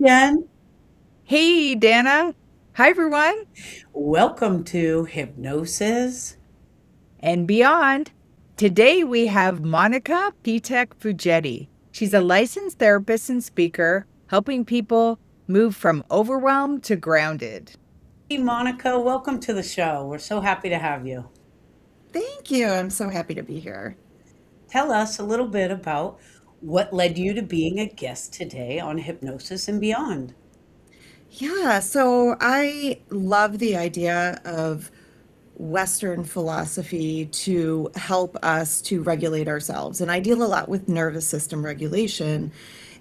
Jen. Hey, Dana. Hi, everyone, Welcome to Hypnosis. and beyond. Today we have Monica Pitek-Fugedi. She's a licensed therapist and speaker, helping people move from overwhelmed to grounded. Hey, Monica, welcome to the show. We're so happy to have you. Thank you. I'm so happy to be here. Tell us a little bit about what led you to being a guest today on Hypnosis and Beyond. Yeah, so I love the idea of Western philosophy to help us to regulate ourselves. And I deal a lot with nervous system regulation.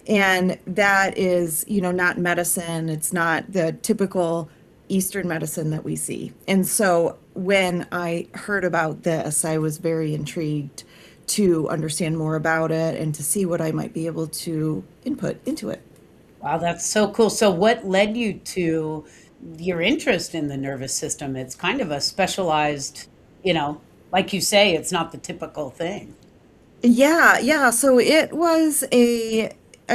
And that is, not medicine. It's not the typical Eastern medicine that we see. And so when I heard about this, I was very intrigued to understand more about it and to see what I might be able to input into it. Wow, that's so cool. So, what led you to your interest in the nervous system? It's kind of a specialized, like you say, it's not the typical thing. Yeah. So it was a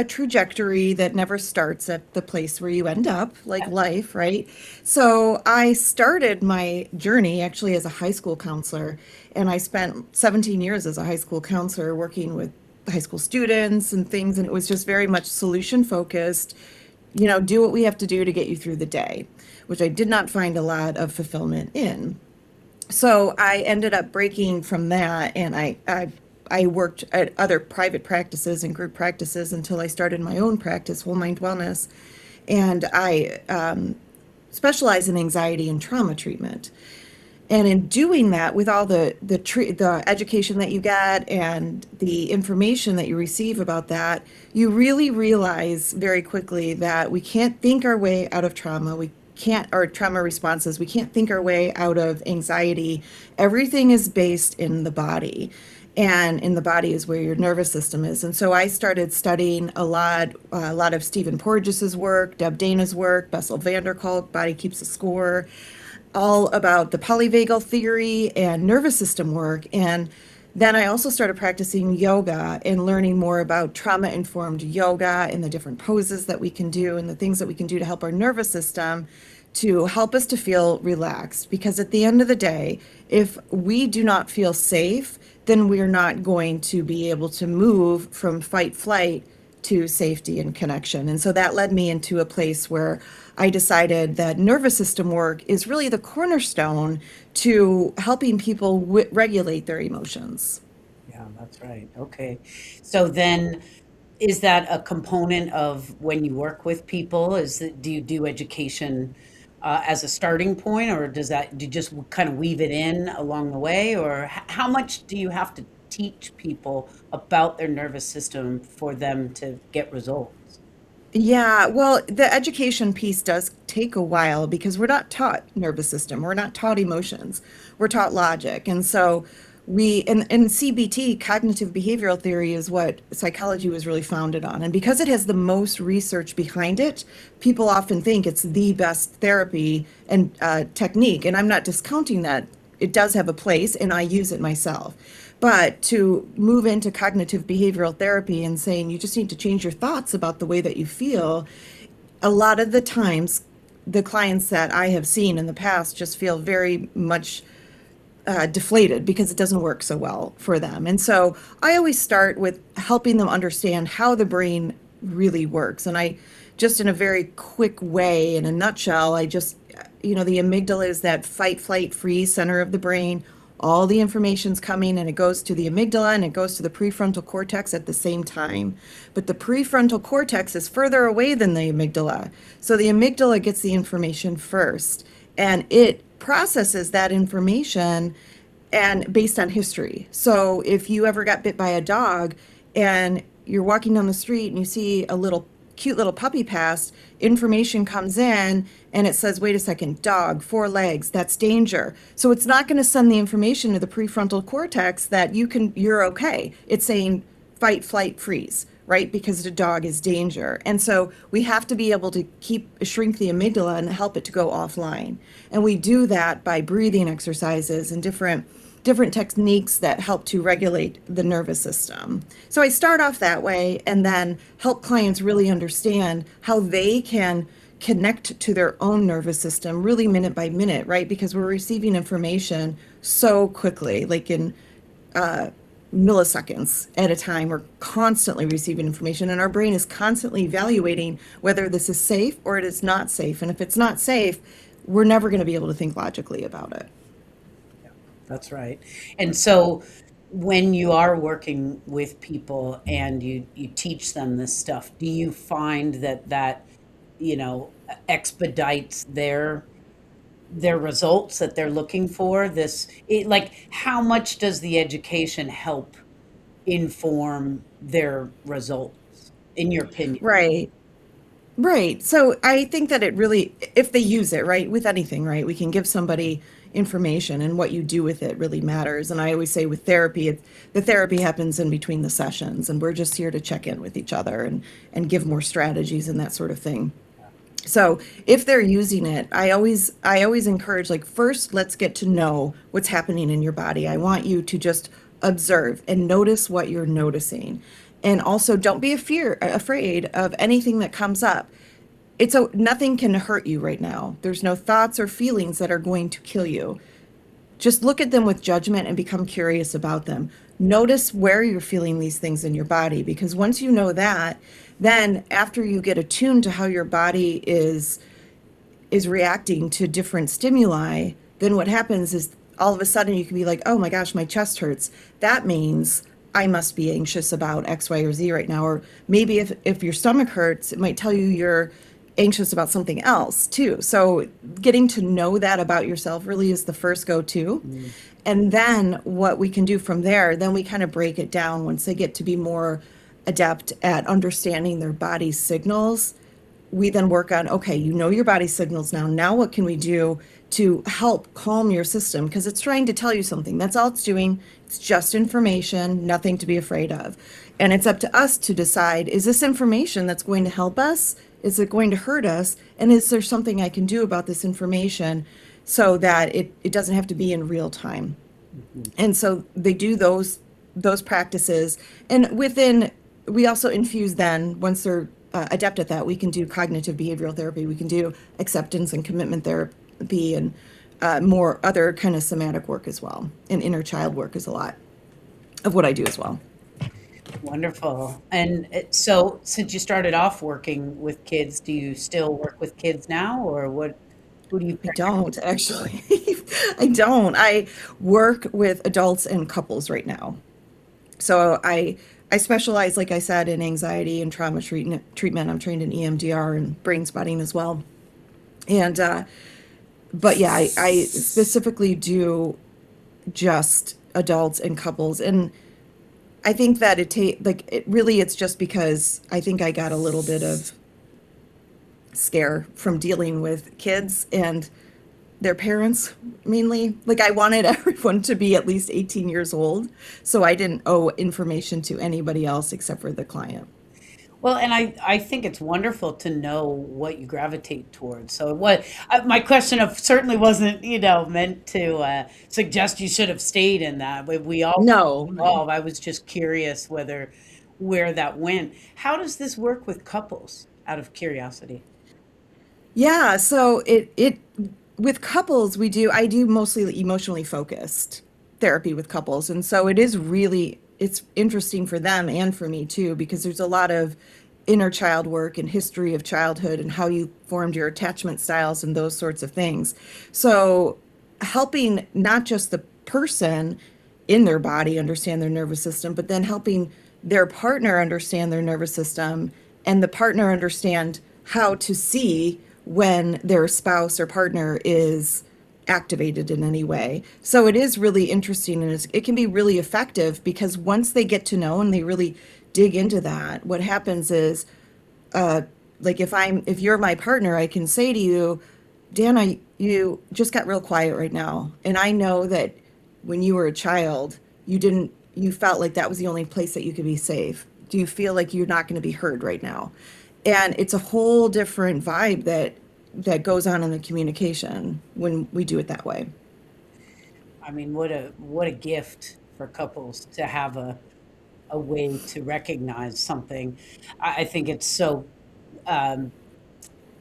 trajectory that never starts at the place where you end up, like life, right? So I started my journey actually as a high school counselor, and I spent 17 years as a high school counselor working with high school students and things, and it was just very much solution focused, do what we have to do to get you through the day, which I did not find a lot of fulfillment in. So I ended up breaking from that, and I worked at other private practices and group practices until I started my own practice, Whole Mind Wellness, and I specialize in anxiety and trauma treatment. And in doing that, with all the education that you get and the information that you receive about that, you really realize very quickly that we can't think our way out of trauma. We can't, or trauma responses, we can't think our way out of anxiety. Everything is based in the body. And in the body is where your nervous system is. And so I started studying a lot of Stephen Porges's work, Deb Dana's work, Bessel van der Kolk, Body Keeps a Score, all about the polyvagal theory and nervous system work. And then I also started practicing yoga and learning more about trauma informed yoga and the different poses that we can do and the things that we can do to help our nervous system to help us to feel relaxed. Because at the end of the day, if we do not feel safe, then we're not going to be able to move from fight flight to safety and connection. And so that led me into a place where I decided that nervous system work is really the cornerstone to helping people regulate their emotions. Yeah, that's right. Okay. So then is that a component of when you work with people? Do you do education as a starting point, or do you just kind of weave it in along the way, or how much do you have to teach people about their nervous system for them to get results? Yeah, well, the education piece does take a while because we're not taught nervous system, we're not taught emotions, we're taught logic. And so and CBT, cognitive behavioral theory, is what psychology was really founded on. And because it has the most research behind it, people often think it's the best therapy and technique. And I'm not discounting that. It does have a place, and I use it myself. But to move into cognitive behavioral therapy and saying you just need to change your thoughts about the way that you feel, a lot of the times, the clients that I have seen in the past just feel very much deflated because it doesn't work so well for them. And so I always start with helping them understand how the brain really works. And I just, in a very quick way, in a nutshell, the amygdala is that fight, flight, freeze center of the brain. All the information's coming and it goes to the amygdala and it goes to the prefrontal cortex at the same time. But the prefrontal cortex is further away than the amygdala. So the amygdala gets the information first and it processes that information and based on history. So if you ever got bit by a dog and you're walking down the street and you see a little cute little puppy pass, information comes in and it says, wait a second, dog, four legs, that's danger. So it's not going to send the information to the prefrontal cortex that you're okay. It's saying fight, flight, freeze, right? Because the dog is danger. And so we have to be able to shrink the amygdala and help it to go offline. And we do that by breathing exercises and different different techniques that help to regulate the nervous system. So I start off that way and then help clients really understand how they can connect to their own nervous system really minute by minute, right? Because we're receiving information so quickly, like in milliseconds at a time. We're constantly receiving information, and our brain is constantly evaluating whether this is safe or it is not safe. And if it's not safe, we're never going to be able to think logically about it. That's right. And so when you are working with people and you teach them this stuff, do you find that, you know, expedites their results that they're looking for? Like, how much does the education help inform their results, in your opinion? Right. Right. So I think that it really, if they use it, right, with anything, right, we can give somebody information and what you do with it really matters. And I always say with therapy, the therapy happens in between the sessions, and we're just here to check in with each other and give more strategies and that sort of thing. So if they're using it, I always encourage, like, first let's get to know what's happening in your body. I want you to just observe and notice what you're noticing. And also don't be afraid of anything that comes up. Nothing can hurt you right now. There's no thoughts or feelings that are going to kill you. Just look at them with judgment and become curious about them. Notice where you're feeling these things in your body, because once you know that, then after you get attuned to how your body is reacting to different stimuli, then what happens is all of a sudden you can be like, oh my gosh, my chest hurts. That means I must be anxious about X, Y, or Z right now. Or maybe if your stomach hurts, it might tell you you're anxious about something else too. So getting to know that about yourself really is the first go-to. And then what we can do from there, then we kind of break it down once they get to be more adept at understanding their body's signals. We then work on, okay, you know your body signals now. Now what can we do to help calm your system? Because it's trying to tell you something. That's all it's doing. It's just information, nothing to be afraid of. And it's up to us to decide, is this information that's going to help us? Is it going to hurt us? And is there something I can do about this information so that it doesn't have to be in real time? And so they do those practices. And we also infuse then, once they're adept at that, we can do cognitive behavioral therapy. We can do acceptance and commitment therapy and more other kind of somatic work as well. And inner child work is a lot of what I do as well. Wonderful. And so since you started off working with kids, do you still work with kids now, or who do you I primarily? don't actually. I don't. I work with adults and couples right now. So I specialize, like I said, in anxiety and trauma treatment. I'm trained in EMDR and Brainspotting as well. And but yeah, I specifically do just adults and couples. And I think that it's just because I think I got a little bit of scare from dealing with kids and their parents mainly. Like, I wanted everyone to be at least 18 years old, so I didn't owe information to anybody else except for the client. Well, and I think it's wonderful to know what you gravitate towards. So my question of certainly wasn't, meant to suggest you should have stayed in that. We all No, no. evolve. I was just curious where that went. How does this work with couples, out of curiosity? Yeah, so it with couples, I do mostly emotionally focused therapy with couples. And so it's interesting for them and for me too, because there's a lot of inner child work and history of childhood and how you formed your attachment styles and those sorts of things. So helping not just the person in their body understand their nervous system, but then helping their partner understand their nervous system, and the partner understand how to see when their spouse or partner is activated in any way. So it is really interesting, and it can be really effective, because once they get to know and they really dig into that, what happens is, uh, like, if you're my partner, I can say to you, Dana, you just got real quiet right now. And I know that when you were a child, you felt like that was the only place that you could be safe. Do you feel like you're not going to be heard right now? And it's a whole different vibe that goes on in the communication when we do it that way. I mean, what a gift for couples to have a way to recognize something. I think it's so, um,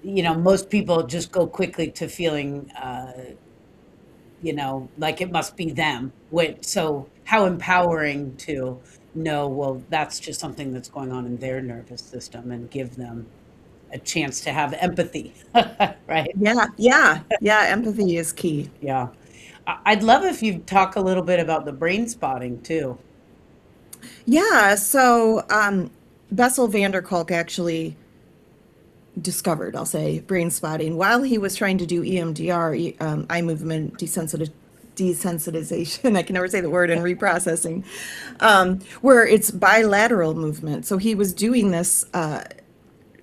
most people just go quickly to feeling, like it must be them. So how empowering to know, well, that's just something that's going on in their nervous system and give them a chance to have empathy, right? Yeah, yeah, yeah. Empathy is key. Yeah. I'd love if you talk a little bit about the brain spotting too. Yeah, so Bessel van der Kolk actually discovered, I'll say, brain spotting while he was trying to do EMDR, eye movement desensitization. I can never say the word, and reprocessing, where it's bilateral movement. So he was doing this.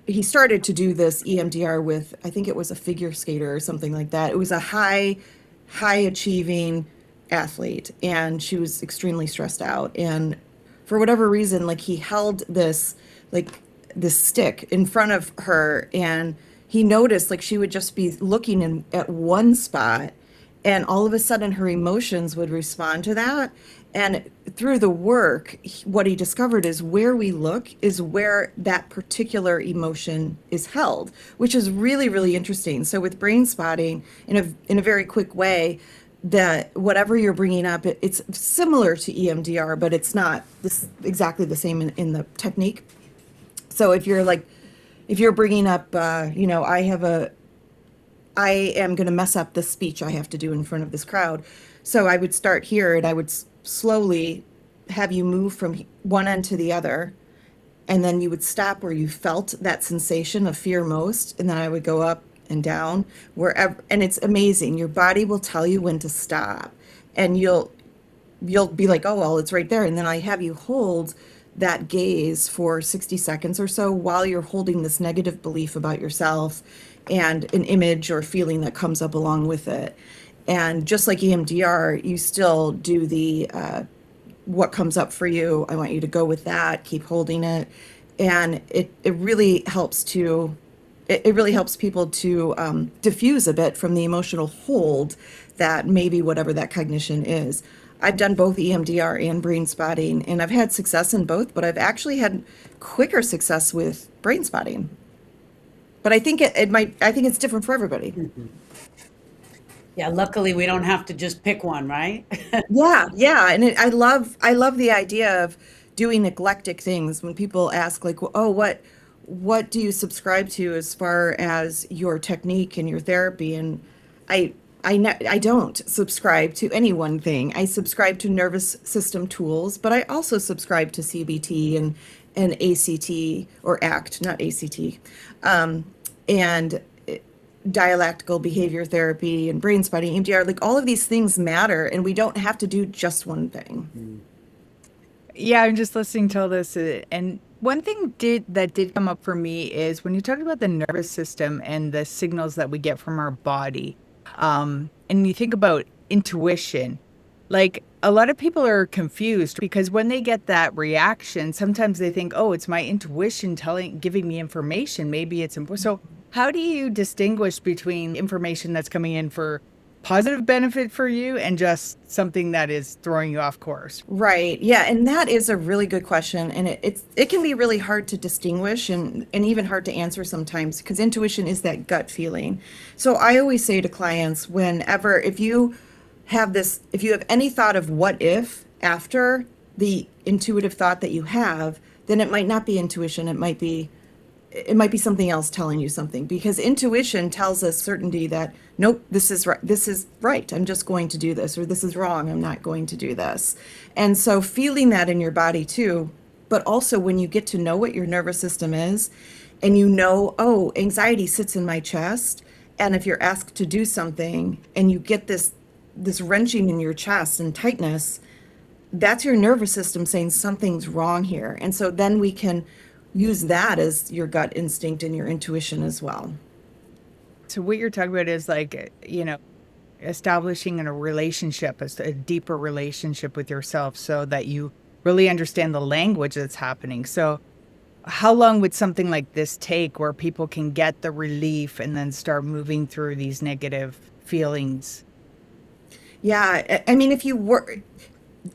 He started to do this EMDR with, I think it was a figure skater or something like that. It was a high achieving athlete, and she was extremely stressed out. And for whatever reason, like he held like this stick in front of her, and he noticed like she would just be looking at one spot, and all of a sudden her emotions would respond to that. And through the work, what he discovered is where we look is where that particular emotion is held, which is really, really interesting. So with brain spotting, in a very quick way, that whatever you're bringing up, it's similar to EMDR, but it's not exactly the same in the technique. So if you're bringing up, I am going to mess up the speech I have to do in front of this crowd. So I would start here, and I would slowly have you move from one end to the other. And then you would stop where you felt that sensation of fear most. And then I would go up and down wherever. And it's amazing. Your body will tell you when to stop. And you'll be like, oh, well, it's right there. And then I have you hold that gaze for 60 seconds or so while you're holding this negative belief about yourself and an image or feeling that comes up along with it. And just like EMDR, you still do the what comes up for you. I want you to go with that, keep holding it. And it really helps it really helps people to diffuse a bit from the emotional hold that maybe whatever that cognition is. I've done both EMDR and brain spotting, and I've had success in both, but I've actually had quicker success with brain spotting. But I think I think it's different for everybody. Mhm. Yeah, luckily we don't have to just pick one, right? Yeah, yeah, and I love the idea of doing eclectic things. When people ask like, "Oh, what do you subscribe to as far as your technique and your therapy?" And I I don't subscribe to any one thing. I subscribe to nervous system tools, but I also subscribe to CBT and ACT or ACT, not ACT, and dialectical behavior therapy and brain spotting, EMDR, like all of these things matter, and we don't have to do just one thing. Mm. Yeah, I'm just listening to all this, and one thing that did come up for me is when you talked about the nervous system and the signals that we get from our body, and you think about intuition. Like a lot of people are confused because when they get that reaction, sometimes they think, "Oh, it's my intuition giving me information. Maybe it's important." So, how do you distinguish between information that's coming in for positive benefit for you and just something that is throwing you off course? Right. Yeah. And that is a really good question. And it can be really hard to distinguish and even hard to answer sometimes because intuition is that gut feeling. So I always say to clients, whenever, if you have any thought of what if after the intuitive thought that you have, then it might not be intuition. It might be something else telling you something because intuition tells us certainty that nope, this is right, I'm just going to do this, or this is wrong, I'm not going to do this. And so feeling that in your body too, but also when you get to know what your nervous system is and you know, oh, anxiety sits in my chest, and if you're asked to do something and you get this wrenching in your chest and tightness, that's your nervous system saying something's wrong here. And so then we can use that as your gut instinct and your intuition as well. So what you're talking about is like, establishing a relationship, a deeper relationship with yourself so that you really understand the language that's happening. So how long would something like this take where people can get the relief and then start moving through these negative feelings? Yeah, I mean, if you were,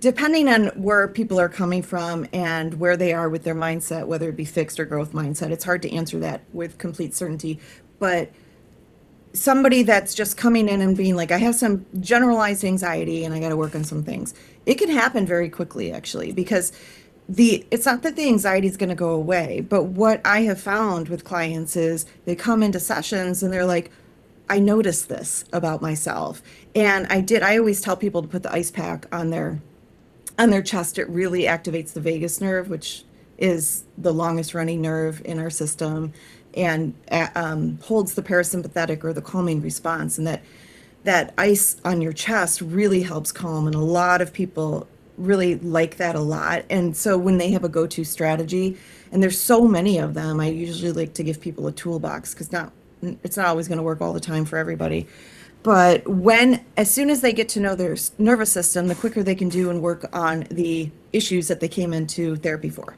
depending on where people are coming from and where they are with their mindset, whether it be fixed or growth mindset, it's hard to answer that with complete certainty. But somebody that's just coming in and being like, I have some generalized anxiety and I got to work on some things. It can happen very quickly, actually, because it's not that the anxiety is going to go away, but what I have found with clients is they come into sessions and they're like, I noticed this about myself. And I always tell people to put the ice pack on their chest. It really activates the vagus nerve, which is the longest running nerve in our system, and holds the parasympathetic or the calming response. And that ice on your chest really helps calm. And a lot of people really like that a lot. And so when they have a go-to strategy, and there's so many of them, I usually like to give people a toolbox because it's not always going to work all the time for everybody. But as soon as they get to know their nervous system, the quicker they can do and work on the issues that they came into therapy for.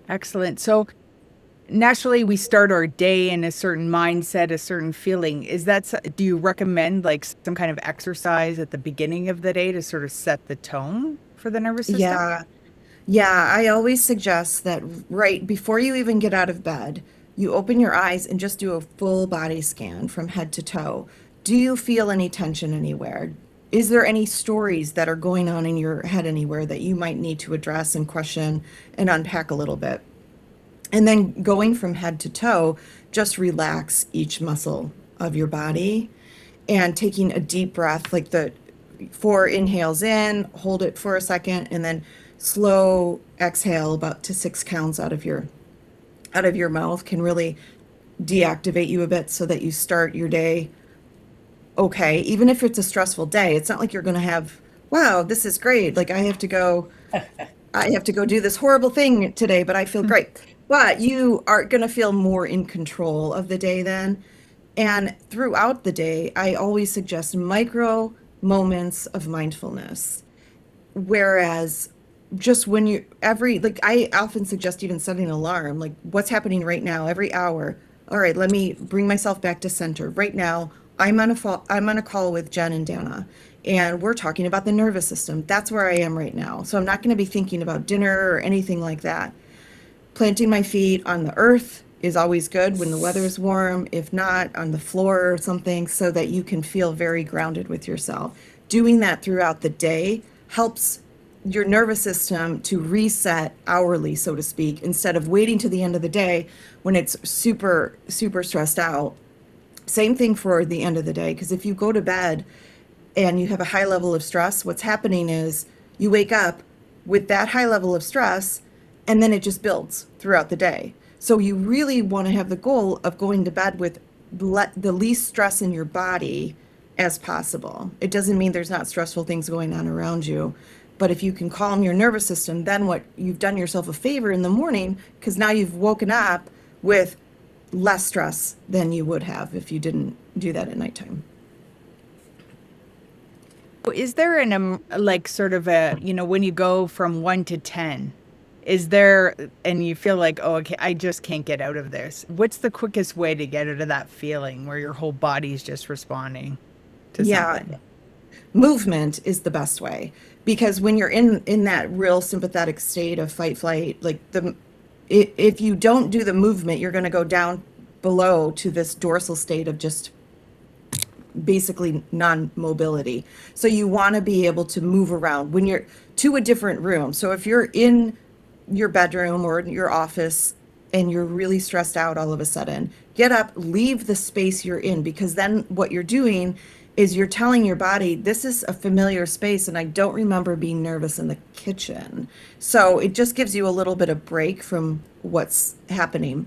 Excellent. So naturally, we start our day in a certain mindset, a certain feeling. Do you recommend like some kind of exercise at the beginning of the day to sort of set the tone for the nervous system? Yeah. Yeah, I always suggest that right before you even get out of bed, you open your eyes and just do a full body scan from head to toe. Do you feel any tension anywhere? Is there any stories that are going on in your head anywhere that you might need to address and question and unpack a little bit? And then going from head to toe, just relax each muscle of your body and taking a deep breath, like the 4 inhales in, hold it for a second, and then slow exhale about to 6 counts out of your mouth can really deactivate you a bit so that you start your day okay. Even if it's a stressful day, it's not like you're going to have, wow, this is great. Like I have to go do this horrible thing today, but I feel great. But you are going to feel more in control of the day then. And throughout the day, I always suggest micro moments of mindfulness. Whereas just when like I often suggest even setting an alarm, like what's happening right now, every hour. All right, let me bring myself back to center. Right now, I'm on a call with Jen and Dana, and we're talking about the nervous system. That's where I am right now. So I'm not going to be thinking about dinner or anything like that. Planting my feet on the earth is always good when the weather is warm, if not on the floor or something, so that you can feel very grounded with yourself. Doing that throughout the day helps your nervous system to reset hourly, so to speak, instead of waiting to the end of the day when it's super, super stressed out. Same thing for the end of the day, because if you go to bed and you have a high level of stress, what's happening is you wake up with that high level of stress and then it just builds throughout the day. So you really want to have the goal of going to bed with the least stress in your body as possible. It doesn't mean there's not stressful things going on around you, but if you can calm your nervous system, then what you've done yourself a favor in the morning, because now you've woken up with less stress than you would have if you didn't do that at nighttime. Is there like sort of when you go from 1 to 10, is there, and you feel like, oh, okay, I just can't get out of this. What's the quickest way to get out of that feeling where your whole body's just responding to Yeah, something? movement is the best way, because when you're in that real sympathetic state of fight flight, like if you don't do the movement, you're going to go down below to this dorsal state of just basically non-mobility. So you want to be able to move around when you're to a different room. So if you're in your bedroom or in your office and you're really stressed out all of a sudden, get up, leave the space you're in, because then what you're doing is you're telling your body, this is a familiar space and I don't remember being nervous in the kitchen. So it just gives you a little bit of break from what's happening.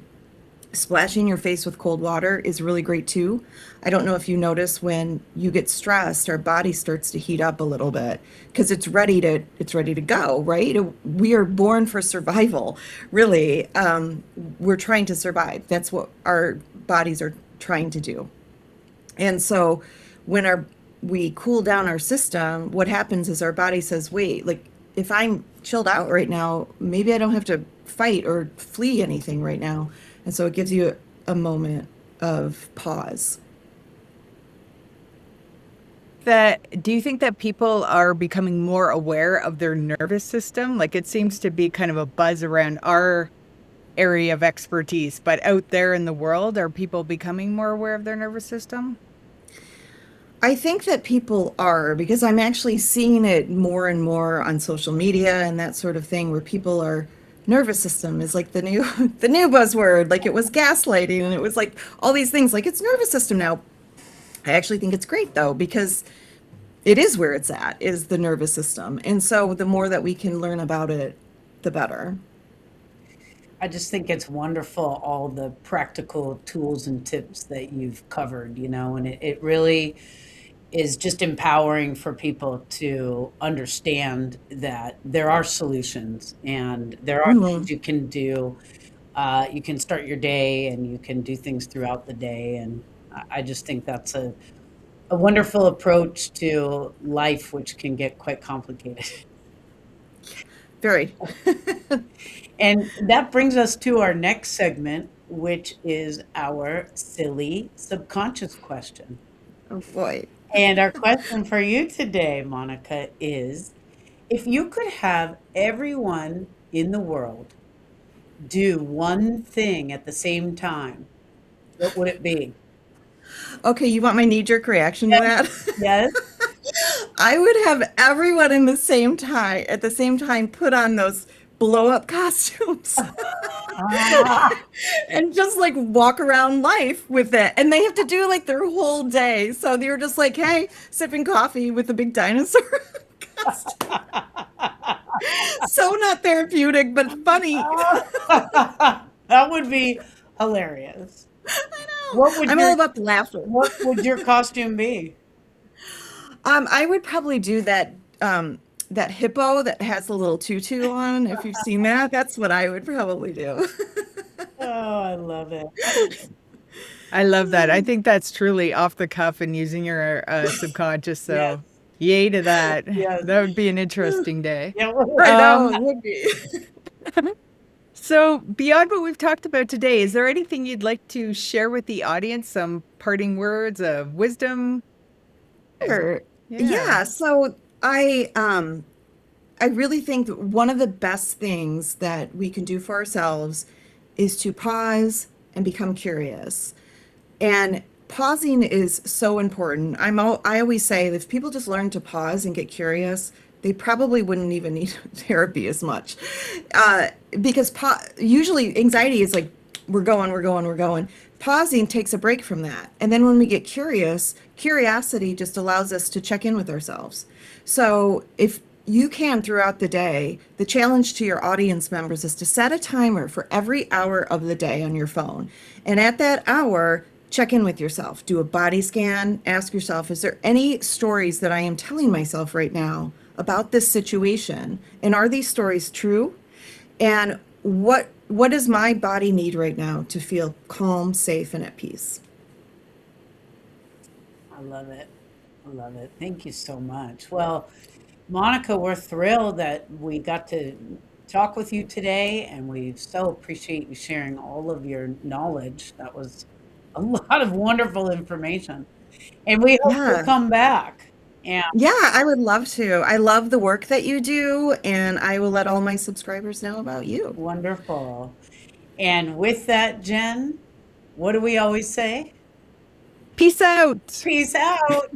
Splashing your face with cold water is really great too. I don't know if you notice when you get stressed, our body starts to heat up a little bit because it's ready to go, right? We are born for survival, really. We're trying to survive. That's what our bodies are trying to do. And so when we cool down our system, what happens is our body says, wait, like if I'm chilled out right now, maybe I don't have to fight or flee anything right now. And so it gives you a moment of pause. think that people are becoming more aware of their nervous system? Like it seems to be kind of a buzz around our area of expertise, but out there in the world, are people becoming more aware of their nervous system? I think that people are, because I'm actually seeing it more and more on social media and that sort of thing, where people are nervous system is like the new the new buzzword. Like it was gaslighting and it was like all these things. Like it's nervous system now. I actually think it's great though, because it is where it's at, is the nervous system. And so the more that we can learn about it, the better. I just think it's wonderful, all the practical tools and tips that you've covered, and it really is just empowering for people to understand that there are solutions and there are Mhm. things you can do. You can start your day and you can do things throughout the day. And I just think that's a wonderful approach to life, which can get quite complicated. Very. And that brings us to our next segment, which is our silly subconscious question. Oh boy. And our question for you today, Monica, is if you could have everyone in the world do one thing at the same time, what would it be? Okay, you want my knee-jerk reaction to Yes, that? yes. I would have everyone in the same time at the same time put on those blow up costumes Ah, and just like walk around life with it. And they have to do like their whole day. So they're just like, hey, sipping coffee with a big dinosaur costume. So not therapeutic, but funny. that would be hilarious. I know. What would I'm all your about the laughter. what would your costume be? I would probably do that hippo that has a little tutu on. If you've seen that, that's what I would probably do. Oh, I love it. I love that. I think that's truly off the cuff and using your subconscious. Yes, So, yay to that. yes. That would be an interesting day. Yeah, well, I know Um, it would be. so beyond what we've talked about today, is there anything you'd like to share with the audience? Some parting words of wisdom? Sure. Yeah. Yeah, so I really think that one of the best things that we can do for ourselves is to pause and become curious. And pausing is so important. I always say that if people just learn to pause and get curious, they probably wouldn't even need therapy as much. Because usually anxiety is like, we're going, we're going, we're going. Pausing takes a break from that. And then when we get curious, curiosity just allows us to check in with ourselves. So if you can throughout the day, the challenge to your audience members is to set a timer for every hour of the day on your phone. And at that hour, check in with yourself, do a body scan, ask yourself, is there any stories that I am telling myself right now about this situation? And are these stories true? And what does my body need right now to feel calm, safe, and at peace? I love it. I love it. Thank you so much. Well, Monica, we're thrilled that we got to talk with you today, and we so appreciate you sharing all of your knowledge. That was a lot of wonderful information. And we hope you'll Yeah. come back. And Yeah, I would love to. I love the work that you do, and I will let all my subscribers know about you. wonderful. And with that, Jen, what do we always say? Peace out. Peace out.